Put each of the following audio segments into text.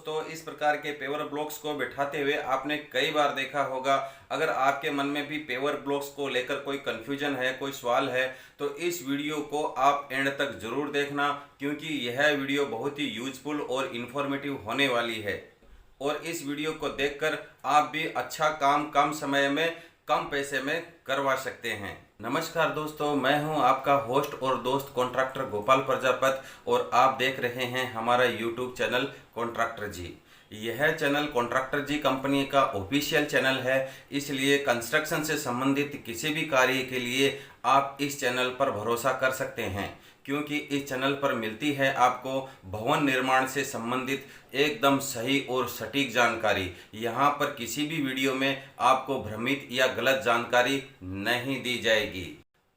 दोस्तों, इस प्रकार के पेवर ब्लॉक्स को बैठाते हुए आपने कई बार देखा होगा। अगर आपके मन में भी पेवर ब्लॉक्स को लेकर कोई कन्फ्यूजन है, कोई सवाल है, तो इस वीडियो को आप एंड तक ज़रूर देखना, क्योंकि यह वीडियो बहुत ही यूजफुल और इन्फॉर्मेटिव होने वाली है। और इस वीडियो को देखकर आप भी अच्छा काम कम समय में, कम पैसे में करवा सकते हैं। नमस्कार दोस्तों, मैं हूं आपका होस्ट और दोस्त कॉन्ट्रैक्टर गोपाल प्रजापति और आप देख रहे हैं हमारा यूट्यूब चैनल कॉन्ट्रैक्टर जी। यह चैनल कॉन्ट्रैक्टर जी कंपनी का ऑफिशियल चैनल है, इसलिए कंस्ट्रक्शन से संबंधित किसी भी कार्य के लिए आप इस चैनल पर भरोसा कर सकते हैं, क्योंकि इस चैनल पर मिलती है आपको भवन निर्माण से संबंधित एकदम सही और सटीक जानकारी। यहाँ पर किसी भी वीडियो में आपको भ्रमित या गलत जानकारी नहीं दी जाएगी।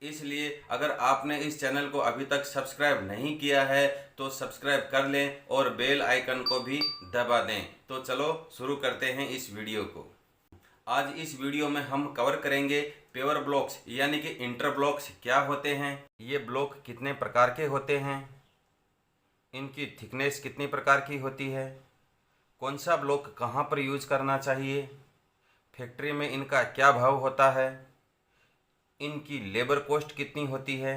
इसलिए अगर आपने इस चैनल को अभी तक सब्सक्राइब नहीं किया है तो सब्सक्राइब कर लें और बेल आइकन को भी दबा दें। तो चलो शुरू करते हैं इस वीडियो को। आज इस वीडियो में हम कवर करेंगे पेवर ब्लॉक्स यानी कि इंटर ब्लॉक्स क्या होते हैं, ये ब्लॉक कितने प्रकार के होते हैं, इनकी थिकनेस कितनी प्रकार की होती है, कौन सा ब्लॉक कहाँ पर यूज करना चाहिए, फैक्ट्री में इनका क्या भाव होता है, इनकी लेबर कॉस्ट कितनी होती है,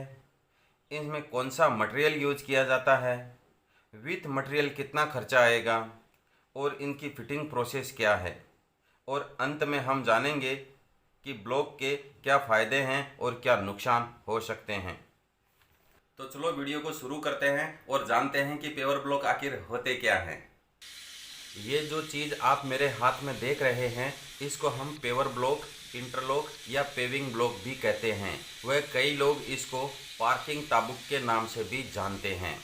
इनमें कौन सा मटेरियल यूज किया जाता है, विथ मटेरियल कितना खर्चा आएगा और इनकी फिटिंग प्रोसेस क्या है। और अंत में हम जानेंगे कि ब्लॉक के क्या फ़ायदे हैं और क्या नुकसान हो सकते हैं। तो चलो वीडियो को शुरू करते हैं और जानते हैं कि पेवर ब्लॉक आखिर होते क्या हैं। ये जो चीज़ आप मेरे हाथ में देख रहे हैं, इसको हम पेवर ब्लॉक, इंटरलॉक या पेविंग ब्लॉक भी कहते हैं। वह कई लोग इसको पार्किंग ताबूक के नाम से भी जानते हैं।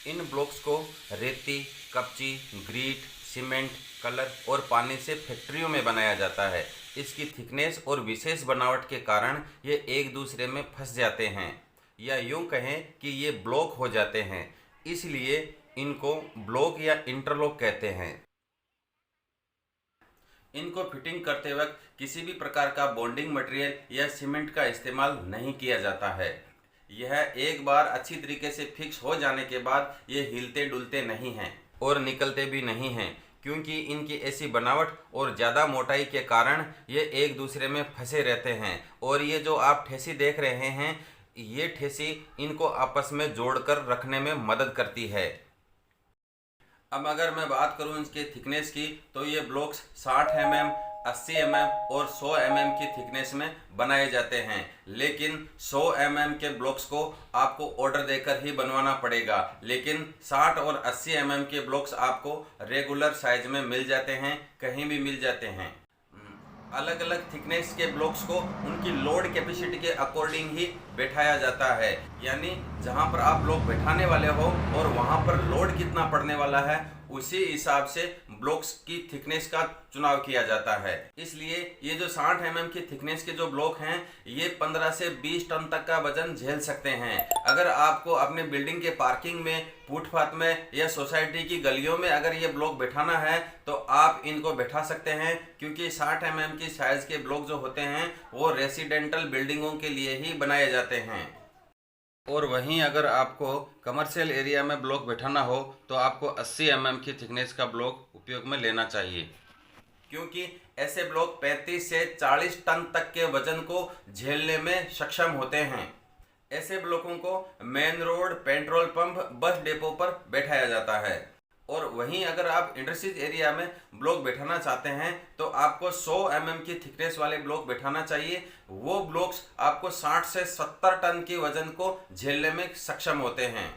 इन ब्लॉक्स को रेती, कपची, ग्रीट, सीमेंट, कलर और पानी से फैक्ट्रियों में बनाया जाता है। इसकी थिकनेस और विशेष बनावट के कारण ये एक दूसरे में फंस जाते हैं, या यूं कहें कि ये ब्लॉक हो जाते हैं, इसलिए इनको ब्लॉक या इंटरलॉक कहते हैं। इनको फिटिंग करते वक्त किसी भी प्रकार का बॉन्डिंग मटेरियल या सीमेंट का इस्तेमाल नहीं किया जाता है। यह एक बार अच्छी तरीके से फिक्स हो जाने के बाद ये हिलते डुलते नहीं हैं और निकलते भी नहीं हैं, क्योंकि इनकी ऐसी बनावट और ज़्यादा मोटाई के कारण ये एक दूसरे में फंसे रहते हैं। और ये जो आप ठेसी देख रहे हैं, ये ठेसी इनको आपस में जोड़कर रखने में मदद करती है। अब अगर मैं बात करूं इसके थिकनेस की, तो ये ब्लॉक्स 60 mm, 80 mm और 100 mm की थिकनेस में बनाए जाते हैं। लेकिन 100 mm के ब्लॉक्स को आपको ऑर्डर देकर ही बनवाना पड़ेगा, लेकिन 60 और 80 mm के ब्लॉक्स आपको रेगुलर साइज में मिल जाते हैं, कहीं भी मिल जाते हैं। अलग अलग थिकनेस के ब्लॉक्स को उनकी लोड कैपेसिटी के अकॉर्डिंग ही बैठाया जाता है, यानी जहां पर आप ब्लॉक बैठाने वाले हो और वहां पर लोड कितना पड़ने वाला है, उसी हिसाब से ब्लॉक्स की थिकनेस का चुनाव किया जाता है। इसलिए ये जो 60 mm की थिकनेस के जो ब्लॉक हैं, ये 15 से 20 टन तक का वजन झेल सकते हैं। अगर आपको अपने बिल्डिंग के पार्किंग में, फुटपाथ में या सोसाइटी की गलियों में अगर ये ब्लॉक बैठाना है तो आप इनको बैठा सकते हैं, क्योंकि 60 mm की साइज के ब्लॉक जो होते हैं वो रेसिडेंटल बिल्डिंगों के लिए ही बनाए जाते हैं। और वहीं अगर आपको कमर्शियल एरिया में ब्लॉक बैठाना हो तो आपको 80 mm की थिकनेस का ब्लॉक उपयोग में लेना चाहिए, क्योंकि ऐसे ब्लॉक 35 से 40 टन तक के वजन को झेलने में सक्षम होते हैं। ऐसे ब्लॉकों को main road, petrol pump, bus depot पर बैठाया जाता है। और वहीं अगर आप इंडस्ट्रीज एरिया में ब्लॉक बैठाना चाहते हैं तो आपको 100 mm की थिकनेस वाले ब्लॉक बैठाना चाहिए। वो ब्लॉक्स आपको 60 से 70 टन के वजन को झेलने में सक्षम होते हैं।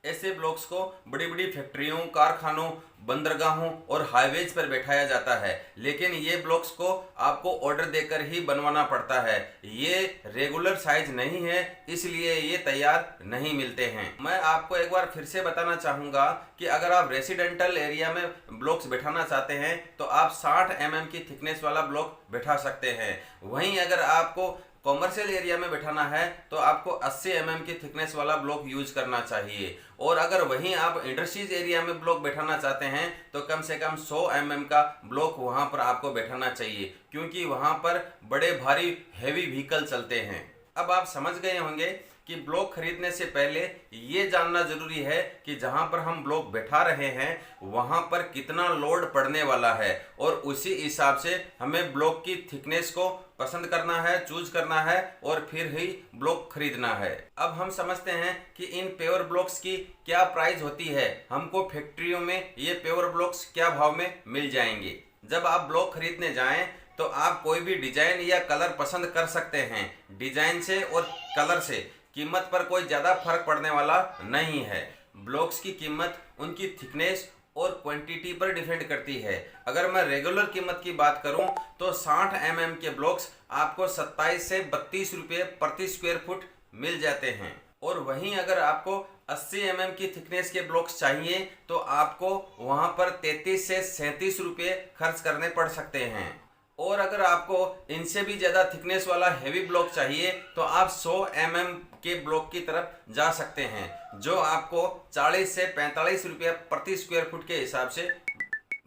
ऐसे ब्लॉक्स को बड़ी बड़ी फैक्ट्रियों, कारखानों, बंदरगाहों और हाईवेज पर बैठाया जाता है, लेकिन ये ब्लॉक्स को आपको ऑर्डर देकर ही बनवाना पड़ता है। ये रेगुलर साइज नहीं है, इसलिए ये तैयार नहीं मिलते हैं। मैं आपको एक बार फिर से बताना चाहूँगा कि अगर आप रेसिडेंटल एरिया में ब्लॉक्स बैठाना चाहते हैं तो आप 60 mm की थिकनेस वाला ब्लॉक बैठा सकते हैं। वहीं अगर आपको कॉमर्शियल एरिया में बैठाना है तो आपको 80 mm की थिकनेस वाला ब्लॉक यूज करना चाहिए। और अगर वहीं आप इंडस्ट्रीज एरिया में ब्लॉक बैठाना चाहते हैं तो कम से कम 100 mm का ब्लॉक वहां पर आपको बैठाना चाहिए, क्योंकि वहां पर बड़े भारी हैवी व्हीकल चलते हैं। अब आप समझ गए होंगे कि ब्लॉक खरीदने से पहले ये जानना जरूरी है कि जहां पर हम ब्लॉक बैठा रहे हैं वहां पर कितना लोड पड़ने वाला है, और उसी हिसाब से हमें ब्लॉक की थिकनेस को पसंद करना है, चूज करना है, और फिर ही ब्लॉक खरीदना है। अब हम समझते हैं कि इन पेवर ब्लॉक्स की क्या प्राइस होती है, हमको फैक्ट्रियों में ये पेवर ब्लॉक्स क्या भाव में मिल जाएंगे। जब आप ब्लॉक खरीदने जाएं तो आप कोई भी डिजाइन या कलर पसंद कर सकते हैं। डिजाइन से और कलर से कीमत पर कोई ज़्यादा फर्क पड़ने वाला नहीं है। ब्लॉक्स की कीमत उनकी थिकनेस और क्वांटिटी पर डिपेंड करती है। अगर मैं रेगुलर कीमत की बात करूं तो 60 mm के ब्लॉक्स आपको 27 से 32 रुपये प्रति स्क्वायर फुट मिल जाते हैं, और वहीं अगर आपको 80 mm की थिकनेस के ब्लॉक्स चाहिए तो आपको वहां पर 33 से 37 रुपये खर्च करने पड़ सकते हैं। और अगर आपको इनसे भी ज़्यादा थिकनेस वाला हैवी ब्लॉक चाहिए तो आप 100 mm के ब्लॉक की तरफ जा सकते हैं, जो आपको 40 से 45 रुपये प्रति स्क्वायर फुट के हिसाब से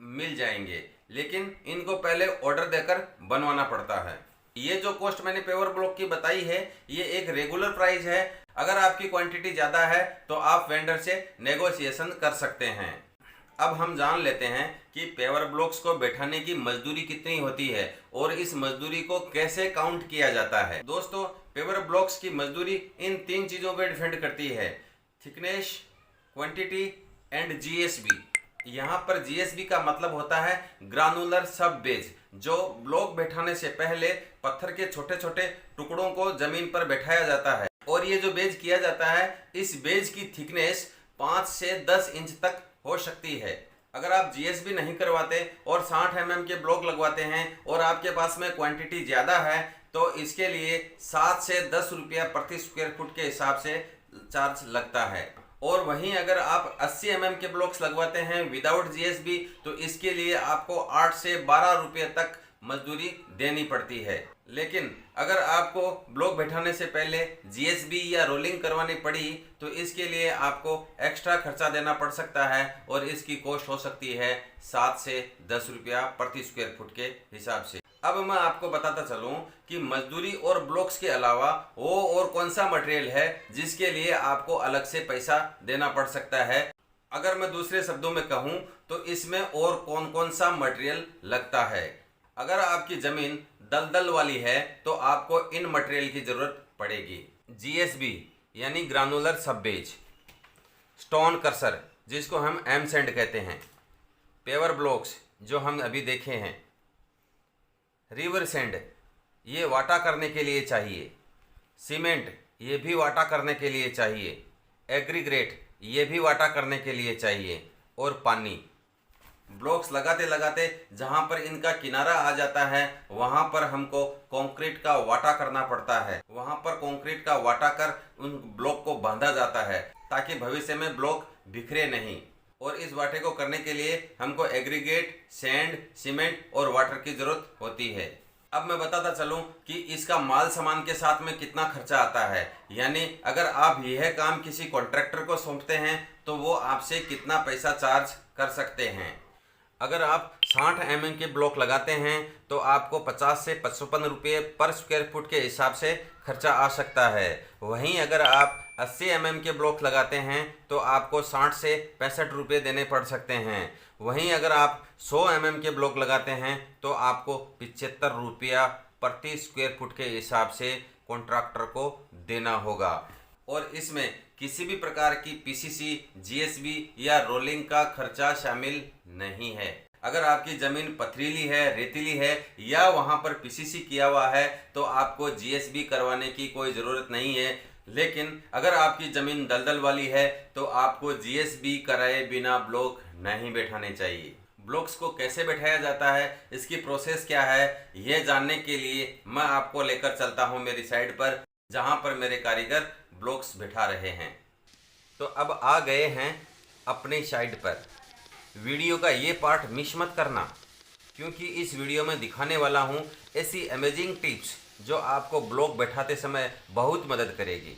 मिल जाएंगे, लेकिन इनको पहले ऑर्डर देकर बनवाना पड़ता है। ये जो कॉस्ट मैंने पेवर ब्लॉक की बताई है ये एक रेगुलर प्राइस है। अगर आपकी क्वांटिटी ज़्यादा है तो आप वेंडर से नेगोशिएशन कर सकते हैं। अब हम जान लेते हैं कि पेवर ब्लॉक्स को बैठाने की मजदूरी कितनी होती है और इस मजदूरी को कैसे काउंट किया जाता है। दोस्तों, पेवर ब्लॉक्स की मजदूरी इन 3 चीज़ों पर डिपेंड करती है: थिकनेस, क्वांटिटी एंड जीएसबी। यहाँ पर जीएसबी का मतलब होता है ग्रानुलर सब बेज, जो ब्लॉक बैठाने से पहले पत्थर के छोटे छोटे टुकड़ों को जमीन पर बैठाया जाता है, और ये जो बेज किया जाता है इस बेज की थिकनेस 5 से 10 इंच तक हो सकती है। अगर आप जीएसबी नहीं करवाते और 60 mm के ब्लॉक लगवाते हैं और आपके पास में क्वांटिटी ज़्यादा है तो इसके लिए 7 से 10 रुपया प्रति स्क्वायर फुट के हिसाब से चार्ज लगता है। और वहीं अगर आप 80 mm के ब्लॉक्स लगवाते हैं विदाउट जीएसबी तो इसके लिए आपको 8 से 12 रुपये तक मजदूरी देनी पड़ती है। लेकिन अगर आपको ब्लॉक बैठाने से पहले जीएसबी या रोलिंग करवानी पड़ी तो इसके लिए आपको एक्स्ट्रा खर्चा देना पड़ सकता है, और इसकी कॉस्ट हो सकती है 7 से 10 रुपया प्रति स्क्वायर फुट के हिसाब से। अब मैं आपको बताता चलूं कि मजदूरी और ब्लॉक्स के अलावा वो और कौन सा मटेरियल है जिसके लिए आपको अलग से पैसा देना पड़ सकता है। अगर मैं दूसरे शब्दों में कहूं तो इसमें और कौन कौन सा मटेरियल लगता है। अगर आपकी ज़मीन दलदल वाली है तो आपको इन मटेरियल की ज़रूरत पड़ेगी: जीएसबी यानी ग्रानुलर सब बेज, स्टोन क्रशर जिसको हम एम सैंड कहते हैं, पेवर ब्लॉक्स जो हम अभी देखे हैं, रिवर सैंड ये वाटा करने के लिए चाहिए, सीमेंट ये भी वाटा करने के लिए चाहिए, एग्रीग्रेट ये भी वाटा करने के लिए चाहिए, और पानी। ब्लॉक्स लगाते लगाते जहां पर इनका किनारा आ जाता है वहां पर हमको कंक्रीट का वाटा करना पड़ता है। वहां पर कंक्रीट का वाटा कर उन ब्लॉक को बांधा जाता है ताकि भविष्य में ब्लॉक बिखरे नहीं। और इस वाटे को करने के लिए हमको एग्रीगेट, सैंड, सीमेंट और वाटर की जरूरत होती है। अब मैं बताता चलूं कि इसका माल सामान के साथ में कितना खर्चा आता है, यानी अगर आप यह काम किसी कॉन्ट्रैक्टर को सौंपते हैं तो वो आपसे कितना पैसा चार्ज कर सकते हैं। अगर आप 60 mm के ब्लॉक लगाते हैं तो आपको 50 से 55 रुपये पर स्क्वायर फुट के हिसाब से खर्चा आ सकता है। वहीं अगर आप 80 mm के ब्लॉक लगाते हैं तो आपको 60 से 65 रुपये देने पड़ सकते हैं। वहीं अगर आप 100 mm के ब्लॉक लगाते हैं तो आपको 75 रुपया प्रति स्क्वायर फुट के हिसाब से कॉन्ट्रैक्टर को देना होगा। और इसमें किसी भी प्रकार की पीसीसी, जीएसबी या रोलिंग का खर्चा शामिल नहीं है। अगर आपकी ज़मीन पथरीली है, रेतीली है या वहां पर पीसीसी किया हुआ है तो आपको जीएसबी करवाने की कोई ज़रूरत नहीं है। लेकिन अगर आपकी ज़मीन दलदल वाली है तो आपको जीएसबी कराए बिना ब्लॉक नहीं बैठाने चाहिए। ब्लॉक्स को कैसे बैठाया जाता है, इसकी प्रोसेस क्या है, यह जानने के लिए मैं आपको लेकर चलता हूं मेरी साइड पर जहां पर मेरे कारीगर ब्लॉक्स बैठा रहे हैं। तो अब आ गए हैं अपनी साइड पर। वीडियो का ये पार्ट मिस मत करना, क्योंकि इस वीडियो में दिखाने वाला हूं ऐसी अमेजिंग टिप्स जो आपको ब्लॉक बैठाते समय बहुत मदद करेगी।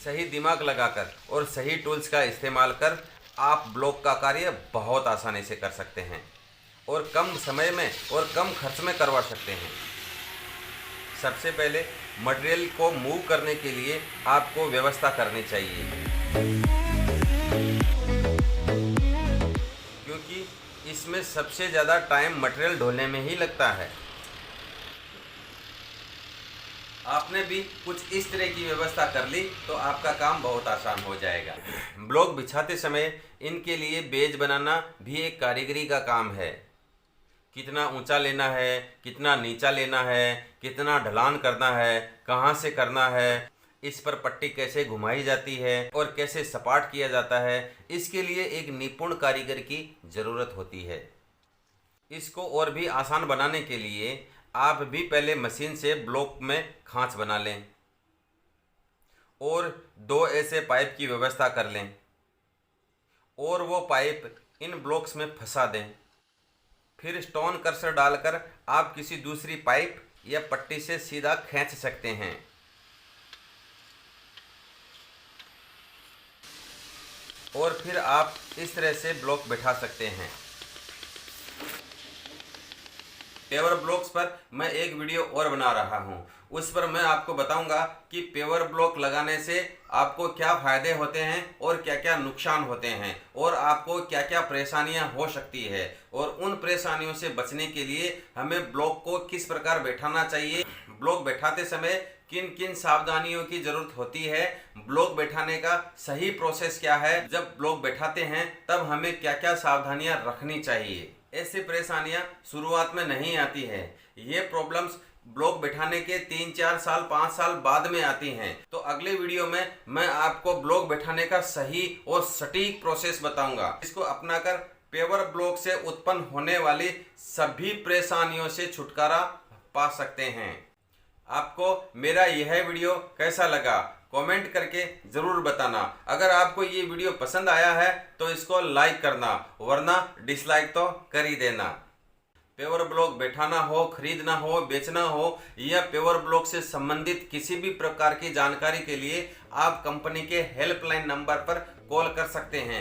सही दिमाग लगाकर और सही टूल्स का इस्तेमाल कर आप ब्लॉक का कार्य बहुत आसानी से कर सकते हैं और कम समय में और कम खर्च में करवा सकते हैं। सबसे पहले मटेरियल को मूव करने के लिए आपको व्यवस्था करनी चाहिए, क्योंकि इसमें सबसे ज़्यादा टाइम मटेरियल ढोने में ही लगता है। आपने भी कुछ इस तरह की व्यवस्था कर ली तो आपका काम बहुत आसान हो जाएगा। ब्लॉक बिछाते समय इनके लिए बेज बनाना भी एक कारीगरी का काम है। कितना ऊंचा लेना है, कितना नीचा लेना है, कितना ढलान करना है, कहाँ से करना है, इस पर पट्टी कैसे घुमाई जाती है और कैसे सपाट किया जाता है, इसके लिए एक निपुण कारीगर की ज़रूरत होती है। इसको और भी आसान बनाने के लिए आप भी पहले मशीन से ब्लॉक में खांच बना लें और 2 ऐसे पाइप की व्यवस्था कर लें और वो पाइप इन ब्लॉक्स में फंसा दें। फिर स्टोन कर्सर डालकर आप किसी दूसरी पाइप या पट्टी से सीधा खींच सकते हैं और फिर आप इस तरह से ब्लॉक बैठा सकते हैं। पेवर ब्लॉक्स पर मैं एक वीडियो और बना रहा हूं, उस पर मैं आपको बताऊंगा कि पेवर ब्लॉक लगाने से आपको क्या फ़ायदे होते हैं और क्या क्या नुकसान होते हैं और आपको क्या क्या परेशानियां हो सकती है और उन परेशानियों से बचने के लिए हमें ब्लॉक को किस प्रकार बैठाना चाहिए, ब्लॉक बैठाते समय किन किन सावधानियों की ज़रूरत होती है, ब्लॉक बैठाने का सही प्रोसेस क्या है, जब ब्लॉक बैठाते हैं तब हमें क्या क्या सावधानियां रखनी चाहिए। ऐसी परेशानियां शुरुआत में नहीं आती है, ये प्रॉब्लम्स ब्लॉक बैठाने के 3-4 साल 5 साल बाद में आती हैं। तो अगले वीडियो में मैं आपको ब्लॉक बैठाने का सही और सटीक प्रोसेस बताऊंगा, इसको अपनाकर पेवर ब्लॉक से उत्पन्न होने वाली सभी परेशानियों से छुटकारा पा सकते हैं। आपको मेरा यह वीडियो कैसा लगा कमेंट करके ज़रूर बताना। अगर आपको ये वीडियो पसंद आया है तो इसको लाइक करना, वरना डिसलाइक तो कर ही देना। पेवर ब्लॉक बैठाना हो, खरीदना हो, बेचना हो या पेवर ब्लॉक से संबंधित किसी भी प्रकार की जानकारी के लिए आप कंपनी के हेल्पलाइन नंबर पर कॉल कर सकते हैं।